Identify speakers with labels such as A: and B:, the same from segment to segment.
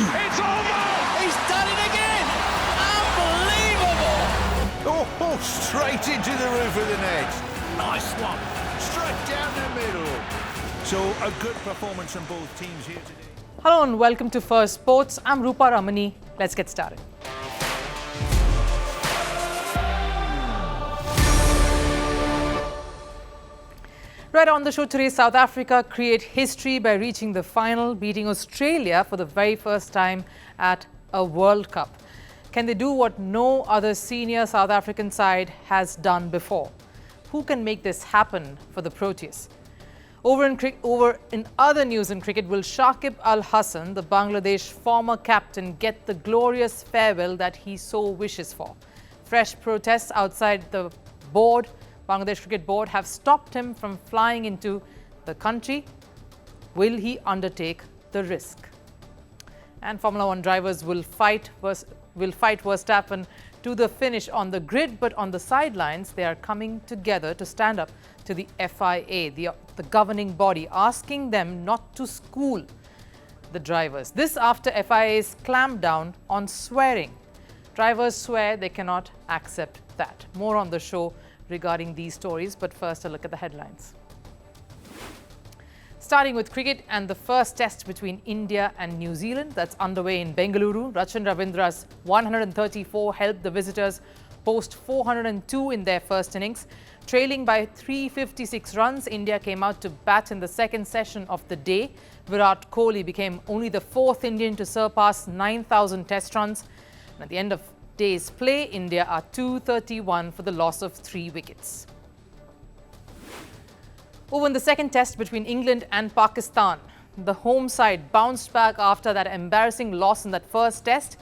A: It's over!
B: He's done it again! Unbelievable!
C: Oh, straight into the roof of the net.
A: Nice one.
C: Straight down the middle. So a good performance from both teams here today.
D: Hello and welcome to Firstpost. I'm Rupha Ramani. Let's get started. Right on the show today, South Africa create history by reaching the final, beating Australia for the very first time at a World Cup. Can they do what no other senior South African side has done before? Who can make this happen for the Proteas? Over in other news in cricket, will Shakib Al Hasan, the Bangladesh former captain, get the glorious farewell that he so wishes for? Fresh protests outside the Bangladesh Cricket Board have stopped him from flying into the country. Will he undertake the risk? And Formula One drivers will fight Verstappen to the finish on the grid, but on the sidelines, they are coming together to stand up to the FIA, the governing body, asking them not to school the drivers. This after FIA's clampdown on swearing. Drivers swear they cannot accept that. More on the show regarding these stories, but first a look at the headlines. Starting with cricket and the first test between India and New Zealand that's underway in Bengaluru. Rachin Ravindra's 134 helped the visitors post 402 in their first innings. Trailing by 356 runs, India came out to bat in the second session of the day. Virat Kohli became only the fourth Indian to surpass 9,000 test runs. And at the end of day's play, India are 231 for the loss of 3 wickets. Over in the second test between England and Pakistan, the home side bounced back after that embarrassing loss in that first test.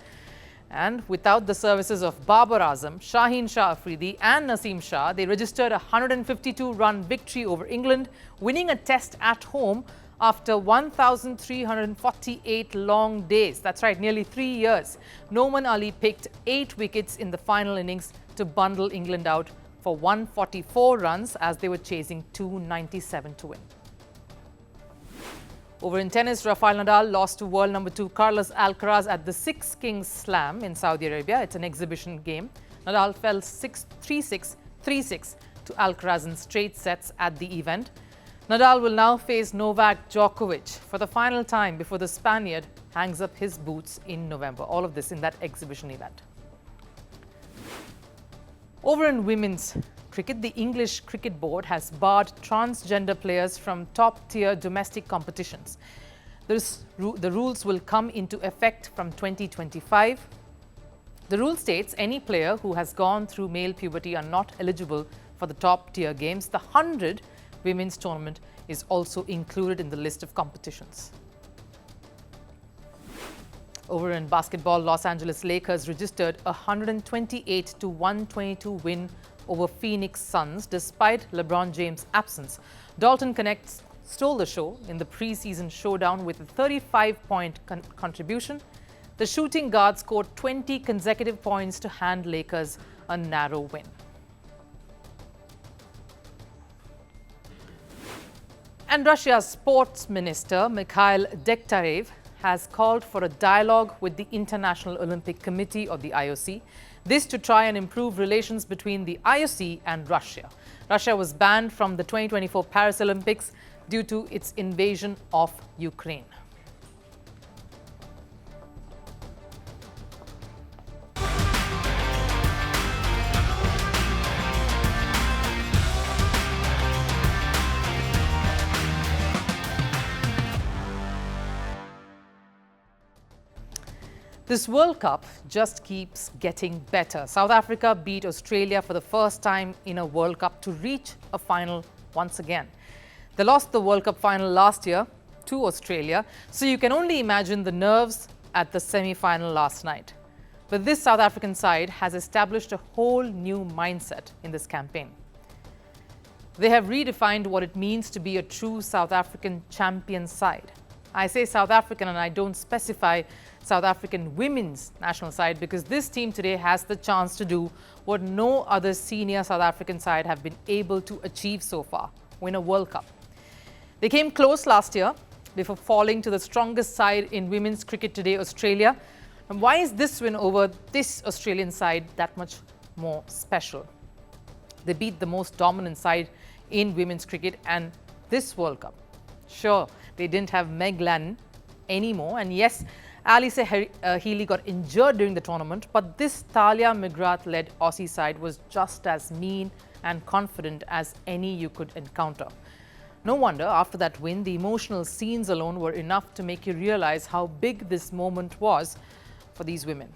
D: And without the services of Babar Azam, Shaheen Shah Afridi and Naseem Shah, they registered a 152-run victory over England, winning a test at home after 1,348 long days. That's right, nearly 3 years. Noman Ali picked 8 wickets in the final innings to bundle England out for 144 runs as they were chasing 297 to win. Over in tennis, Rafael Nadal lost to world number 2 Carlos Alcaraz at the Six Kings Slam in Saudi Arabia. It's an exhibition game. Nadal fell 3-6, 3-6 to Alcaraz in straight sets at the event. Nadal will now face Novak Djokovic for the final time before the Spaniard hangs up his boots in November. All of this in that exhibition event. Over in women's cricket, the English Cricket Board has barred transgender players from top-tier domestic competitions. The rules will come into effect from 2025. The rule states any player who has gone through male puberty are not eligible for the top-tier games. The 100 women's tournament is also included in the list of competitions. Over in basketball, Los Angeles Lakers registered a 128-122 win over Phoenix Suns despite LeBron James' absence. Dalton Connect stole the show in the preseason showdown with a 35-point contribution. The shooting guard scored 20 consecutive points to hand Lakers a narrow win. And Russia's sports minister, Mikhail Dektarev, has called for a dialogue with the International Olympic Committee, or the IOC. This to try and improve relations between the IOC and Russia. Russia was banned from the 2024 Paris Olympics due to its invasion of Ukraine. This World Cup just keeps getting better. South Africa beat Australia for the first time in a World Cup to reach a final once again. They lost the World Cup final last year to Australia, so you can only imagine the nerves at the semi-final last night. But this South African side has established a whole new mindset in this campaign. They have redefined what it means to be a true South African champion side. I say South African and I don't specify South African women's national side because this team today has the chance to do what no other senior South African side have been able to achieve so far, win a World Cup. They came close last year, before falling to the strongest side in women's cricket today, Australia. And why is this win over this Australian side that much more special? They beat the most dominant side in women's cricket and this World Cup. Sure, they didn't have Meg Lannon anymore, and yes, Alice Healy got injured during the tournament, but this Talia McGrath-led Aussie side was just as mean and confident as any you could encounter. No wonder, after that win, the emotional scenes alone were enough to make you realize how big this moment was for these women.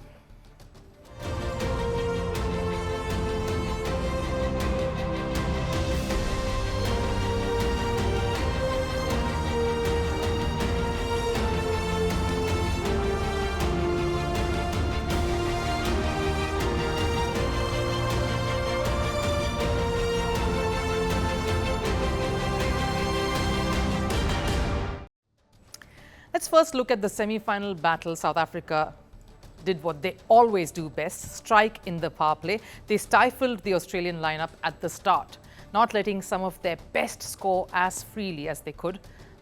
D: Let's first look at the semi-final battle. South Africa did what they always do best, strike in the power play. They stifled the Australian lineup at the start, not letting some of their best score as freely as they could.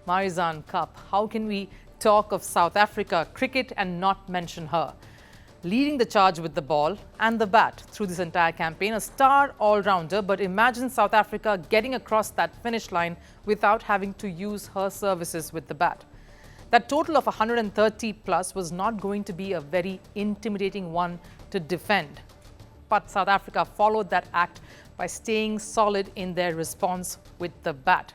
D: Marizanne Kapp, how can we talk of South Africa cricket and not mention her? Leading the charge with the ball and the bat through this entire campaign, a star all-rounder, but imagine South Africa getting across that finish line without having to use her services with the bat. That total of 130 plus was not going to be a very intimidating one to defend. But South Africa followed that act by staying solid in their response with the bat.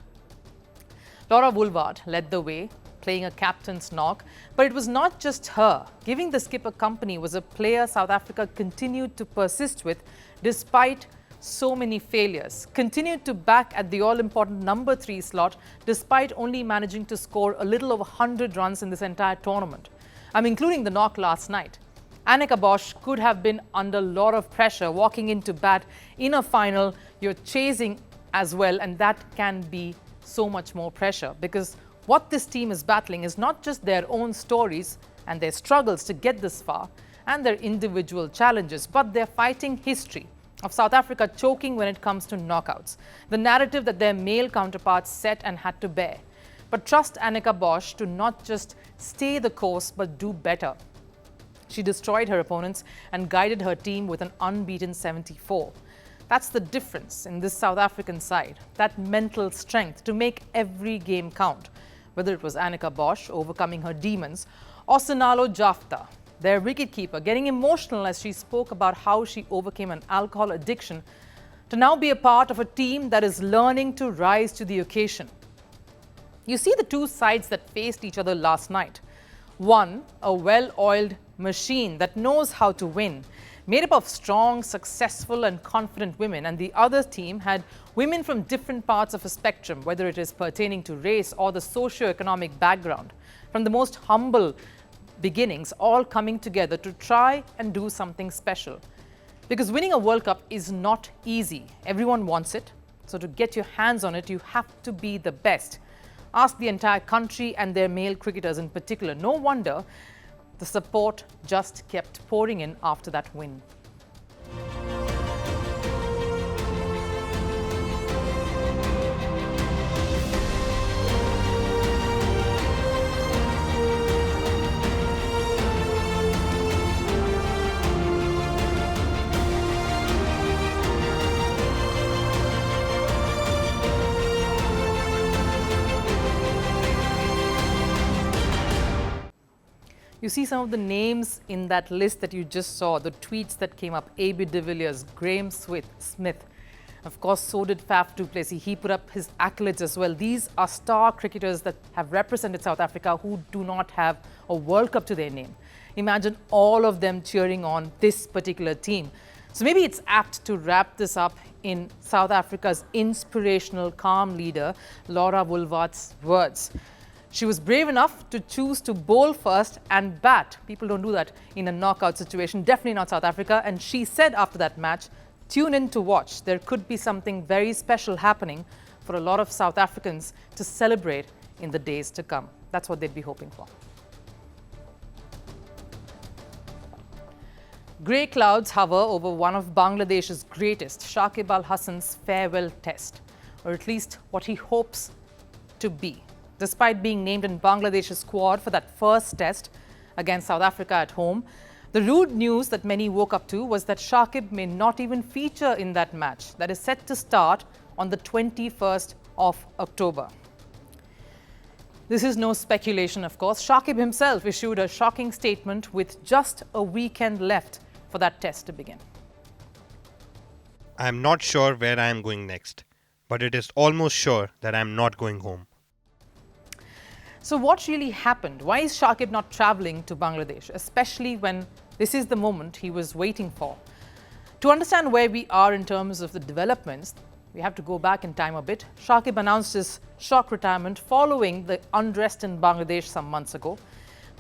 D: Laura Woolward led the way, playing a captain's knock, but it was not just her. Giving the skipper company was a player South Africa continued to persist with despite so many failures, continued to back at the all-important number 3 slot despite only managing to score a little over 100 runs in this entire tournament. I'm including the knock last night. Annika Bosch could have been under a lot of pressure walking into bat in a final. You're chasing as well, and that can be so much more pressure because what this team is battling is not just their own stories and their struggles to get this far and their individual challenges, but they're fighting history of South Africa choking when it comes to knockouts, the narrative that their male counterparts set and had to bear. But trust Annika Bosch to not just stay the course but do better. She destroyed her opponents and guided her team with an unbeaten 74. That's the difference in this South African side, that mental strength to make every game count. Whether it was Annika Bosch overcoming her demons or Sinalo Jafta, their wicketkeeper, getting emotional as she spoke about how she overcame an alcohol addiction to now be a part of a team that is learning to rise to the occasion. You see the two sides that faced each other last night. One, a well-oiled machine that knows how to win, made up of strong, successful and confident women, and the other team had women from different parts of a spectrum, whether it is pertaining to race or the socio-economic background, from the most humble beginnings, all coming together to try and do something special. Because winning a World Cup is not easy. Everyone wants it. So to get your hands on it, you have to be the best. Ask the entire country and their male cricketers in particular. No wonder the support just kept pouring in after that win. You see some of the names in that list that you just saw, the tweets that came up: A.B. de Villiers, Graham Smith. Of course, so did Faf du Plessis. He put up his accolades as well. These are star cricketers that have represented South Africa who do not have a World Cup to their name. Imagine all of them cheering on this particular team. So maybe it's apt to wrap this up in South Africa's inspirational, calm leader, Laura Woolward's words. She was brave enough to choose to bowl first and bat. People don't do that in a knockout situation, definitely not South Africa. And she said after that match, tune in to watch. There could be something very special happening for a lot of South Africans to celebrate in the days to come. That's what they'd be hoping for. Grey clouds hover over one of Bangladesh's greatest, Shakib Al Hasan's farewell test, or at least what he hopes to be. Despite being named in Bangladesh's squad for that first test against South Africa at home, the rude news that many woke up to was that Shakib may not even feature in that match that is set to start on the 21st of October. This is no speculation, of course. Shakib himself issued a shocking statement with just a weekend left for that test to begin.
A: I am not sure where I am going next, but it is almost sure that I am not going home.
D: So what really happened? Why is Shakib not travelling to Bangladesh, especially when this is the moment he was waiting for? To understand where we are in terms of the developments, we have to go back in time a bit. Shakib announced his shock retirement following the unrest in Bangladesh some months ago.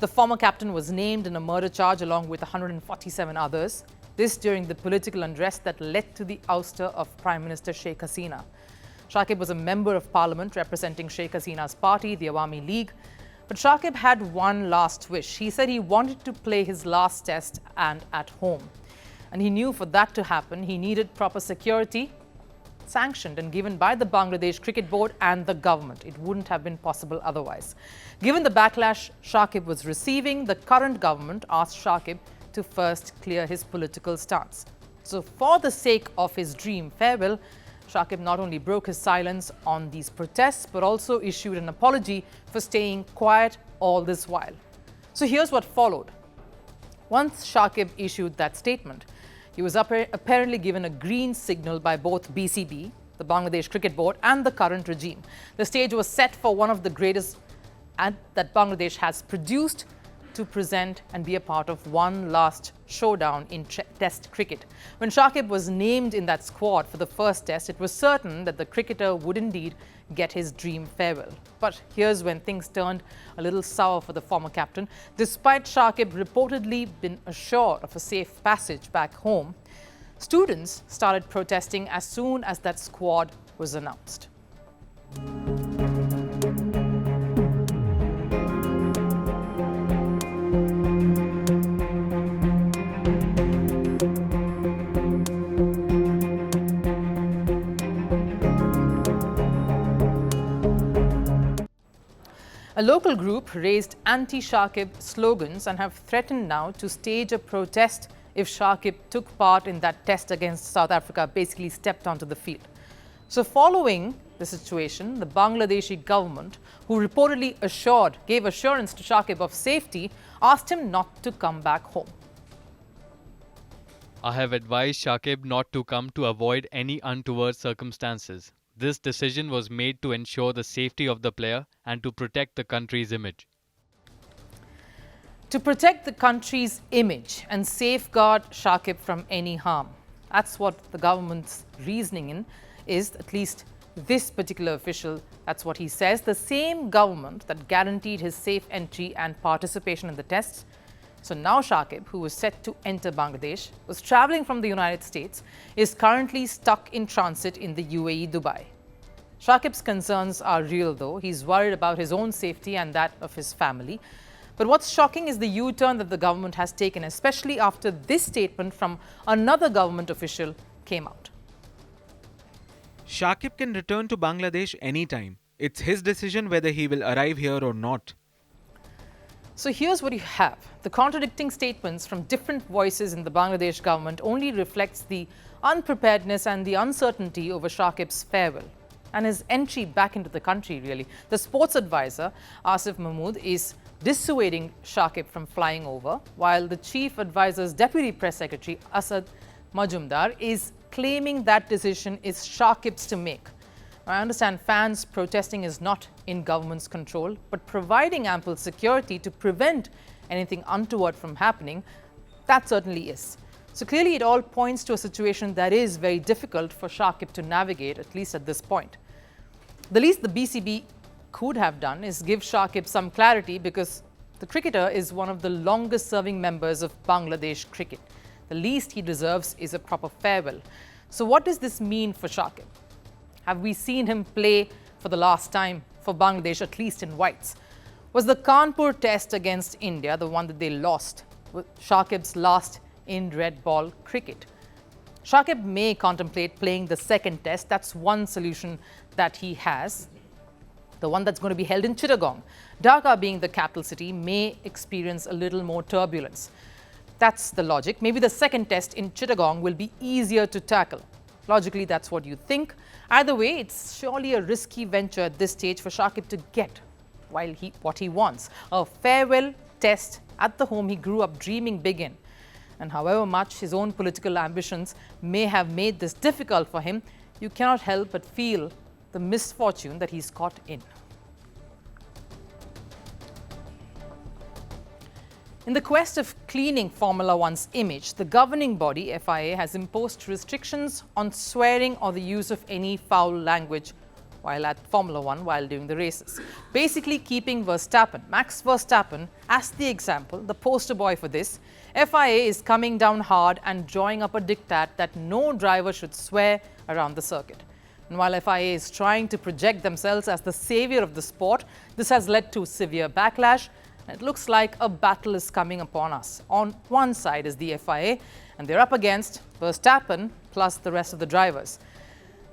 D: The former captain was named in a murder charge along with 147 others. This during the political unrest that led to the ouster of Prime Minister Sheikh Hasina. Shakib was a member of parliament representing Sheikh Hasina's party, the Awami League. But Shakib had one last wish. He said he wanted to play his last test and at home. And he knew for that to happen, he needed proper security, sanctioned and given by the Bangladesh Cricket Board and the government. It wouldn't have been possible otherwise. Given the backlash Shakib was receiving, the current government asked Shakib to first clear his political stance. So for the sake of his dream farewell, Shakib not only broke his silence on these protests, but also issued an apology for staying quiet all this while. So here's what followed. Once Shakib issued that statement, he was apparently given a green signal by both BCB, the Bangladesh Cricket Board, and the current regime. The stage was set for one of the greatest that Bangladesh has produced to present and be a part of one last showdown in Test cricket. When Shakib was named in that squad for the first test, it was certain that the cricketer would indeed get his dream farewell. But here's when things turned a little sour for the former captain. Despite Shakib reportedly been assured of a safe passage back home, students started protesting as soon as that squad was announced. A local group raised anti-Shakib slogans and have threatened now to stage a protest if Shakib took part in that test against South Africa, basically stepped onto the field. So following the situation, the Bangladeshi government, who reportedly gave assurance to Shakib of safety, asked him not to come back home.
E: I have advised Shakib not to come to avoid any untoward circumstances. This decision was made to ensure the safety of the player and to protect the country's image.
D: To protect the country's image and safeguard Shakib from any harm. That's what the government's reasoning is, at least this particular official, that's what he says. The same government that guaranteed his safe entry and participation in the tests. So now Shakib, who was set to enter Bangladesh, was travelling from the United States, is currently stuck in transit in the UAE, Dubai. Shakib's concerns are real though. He's worried about his own safety and that of his family. But what's shocking is the U-turn that the government has taken, especially after this statement from another government official came out.
F: Shakib can return to Bangladesh anytime. It's his decision whether he will arrive here or not.
D: So here's what you have. The contradicting statements from different voices in the Bangladesh government only reflects the unpreparedness and the uncertainty over Shakib's farewell and his entry back into the country, really. The sports advisor, Asif Mahmood, is dissuading Shakib from flying over, while the chief advisor's deputy press secretary, Asad Majumdar, is claiming that decision is Shakib's to make. I understand fans protesting is not in government's control, but providing ample security to prevent anything untoward from happening, that certainly is. So clearly it all points to a situation that is very difficult for Shakib to navigate, at least at this point. The least the BCB could have done is give Shakib some clarity, because the cricketer is one of the longest serving members of Bangladesh cricket. The least he deserves is a proper farewell. So what does this mean for Shakib? Have we seen him play for the last time for Bangladesh, at least in whites? Was the Kanpur test against India, the one that they lost, Shakib's last in red ball cricket? Shakib may contemplate playing the second test. That's one solution that he has. The one that's going to be held in Chittagong, Dhaka being the capital city, may experience a little more turbulence. That's the logic. Maybe the second test in Chittagong will be easier to tackle. Logically, that's what you think. Either way, it's surely a risky venture at this stage for Shakib to get what he wants, a farewell test at the home he grew up dreaming big in. And however much his own political ambitions may have made this difficult for him, you cannot help but feel the misfortune that he's caught in. In the quest of cleaning Formula One's image, the governing body, FIA, has imposed restrictions on swearing or the use of any foul language while at Formula One while doing the races. Basically keeping Max Verstappen, as the example, the poster boy for this. FIA is coming down hard and drawing up a diktat that no driver should swear around the circuit. And while FIA is trying to project themselves as the savior of the sport, this has led to severe backlash. It looks like a battle is coming upon us. On one side is the FIA, and they're up against Verstappen plus the rest of the drivers.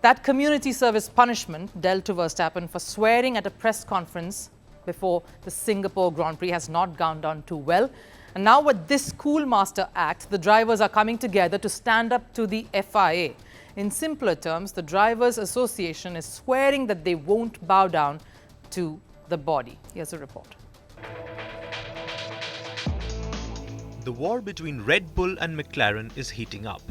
D: That community service punishment dealt to Verstappen for swearing at a press conference before the Singapore Grand Prix has not gone down too well. And now with this Schoolmaster Act, the drivers are coming together to stand up to the FIA. In simpler terms, the Drivers' Association is swearing that they won't bow down to the body. Here's a report.
G: The war between Red Bull and McLaren is heating up.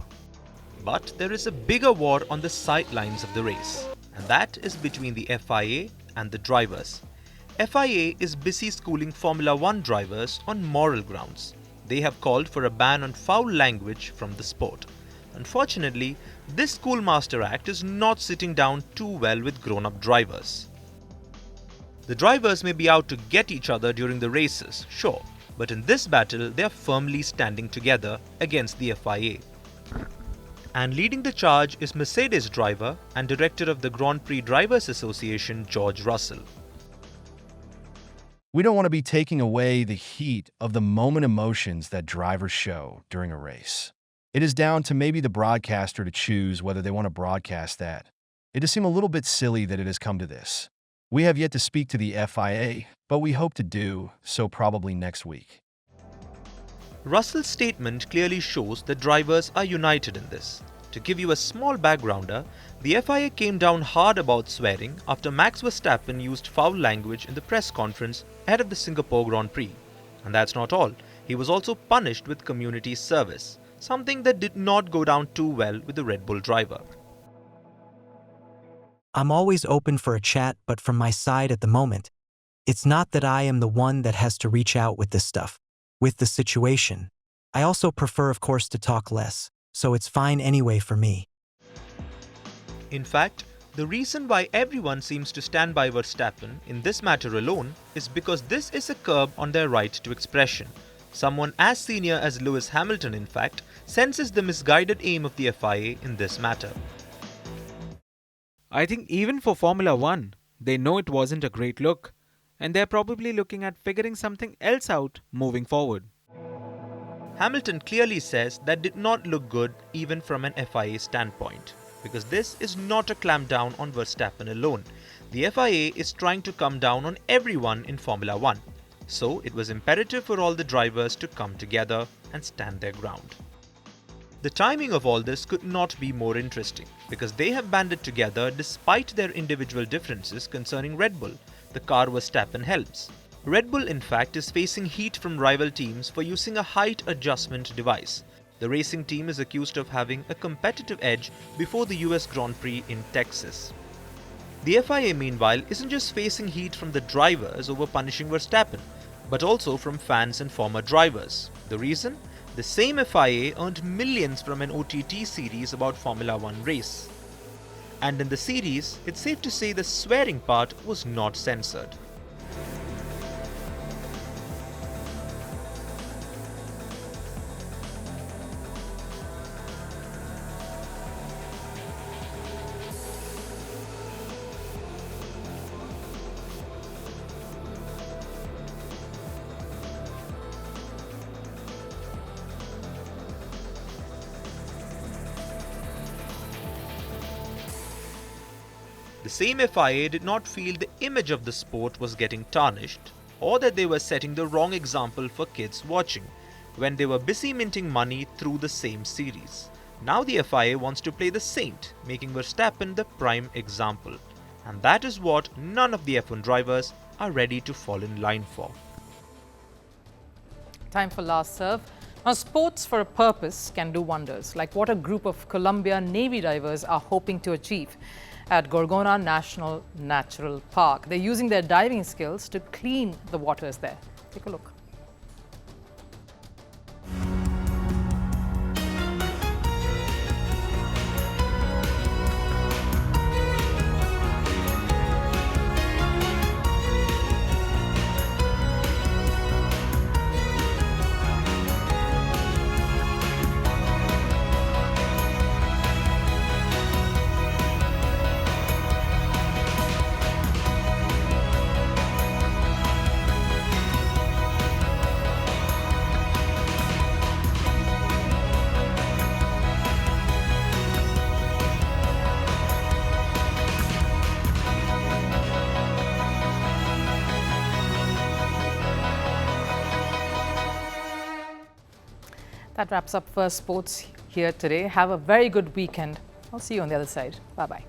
G: But there is a bigger war on the sidelines of the race, and that is between the FIA and the drivers. FIA is busy schooling Formula One drivers on moral grounds. They have called for a ban on foul language from the sport. Unfortunately, this Schoolmaster Act is not sitting down too well with grown-up drivers. The drivers may be out to get each other during the races, sure, but in this battle they are firmly standing together against the FIA. And leading the charge is Mercedes driver and director of the Grand Prix Drivers Association, George Russell.
H: We don't want to be taking away the heat of the moment emotions that drivers show during a race. It is down to maybe the broadcaster to choose whether they want to broadcast that. It does seem a little bit silly that it has come to this. We have yet to speak to the FIA, but we hope to do so probably next week.
G: Russell's statement clearly shows that drivers are united in this. To give you a small backgrounder, the FIA came down hard about swearing after Max Verstappen used foul language in the press conference ahead of the Singapore Grand Prix. And that's not all. He was also punished with community service, something that did not go down too well with the Red Bull driver.
I: I'm always open for a chat, but from my side at the moment, it's not that I am the one that has to reach out with this stuff, with the situation. I also prefer, of course, to talk less, so it's fine anyway for me.
G: In fact, the reason why everyone seems to stand by Verstappen in this matter alone is because this is a curb on their right to expression. Someone as senior as Lewis Hamilton, in fact, senses the misguided aim of the FIA in this matter.
F: I think even for Formula One, they know it wasn't a great look, and they're probably looking at figuring something else out moving forward.
G: Hamilton clearly says that did not look good even from an FIA standpoint, because this is not a clampdown on Verstappen alone. The FIA is trying to come down on everyone in Formula One. So it was imperative for all the drivers to come together and stand their ground. The timing of all this could not be more interesting, because they have banded together despite their individual differences concerning Red Bull, the car Verstappen helps. Red Bull, in fact, is facing heat from rival teams for using a height adjustment device. The racing team is accused of having a competitive edge before the US Grand Prix in Texas. The FIA, meanwhile, isn't just facing heat from the drivers over punishing Verstappen, but also from fans and former drivers. The reason? The same FIA earned millions from an OTT series about Formula One race. And in the series, it's safe to say the swearing part was not censored. The same FIA did not feel the image of the sport was getting tarnished, or that they were setting the wrong example for kids watching, when they were busy minting money through the same series. Now the FIA wants to play the saint, making Verstappen the prime example. And that is what none of the F1 drivers are ready to fall in line for.
D: Time for last serve. Now, sports for a purpose can do wonders, like what a group of Colombia Navy divers are hoping to achieve at Gorgona National Natural Park. They're using their diving skills to clean the waters there. Take a look. That wraps up First Sports here today. Have a very good weekend. I'll see you on the other side. Bye-bye.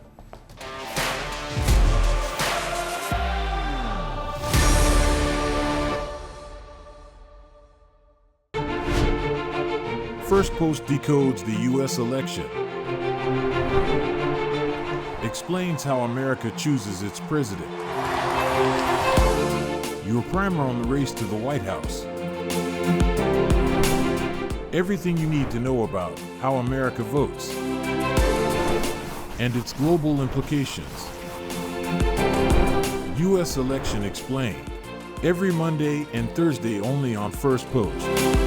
J: Firstpost decodes the U.S. election, explains how America chooses its president. Your primer on the race to the White House. Everything you need to know about how America votes and its global implications. U.S. Election Explained. Every Monday and Thursday only on Firstpost.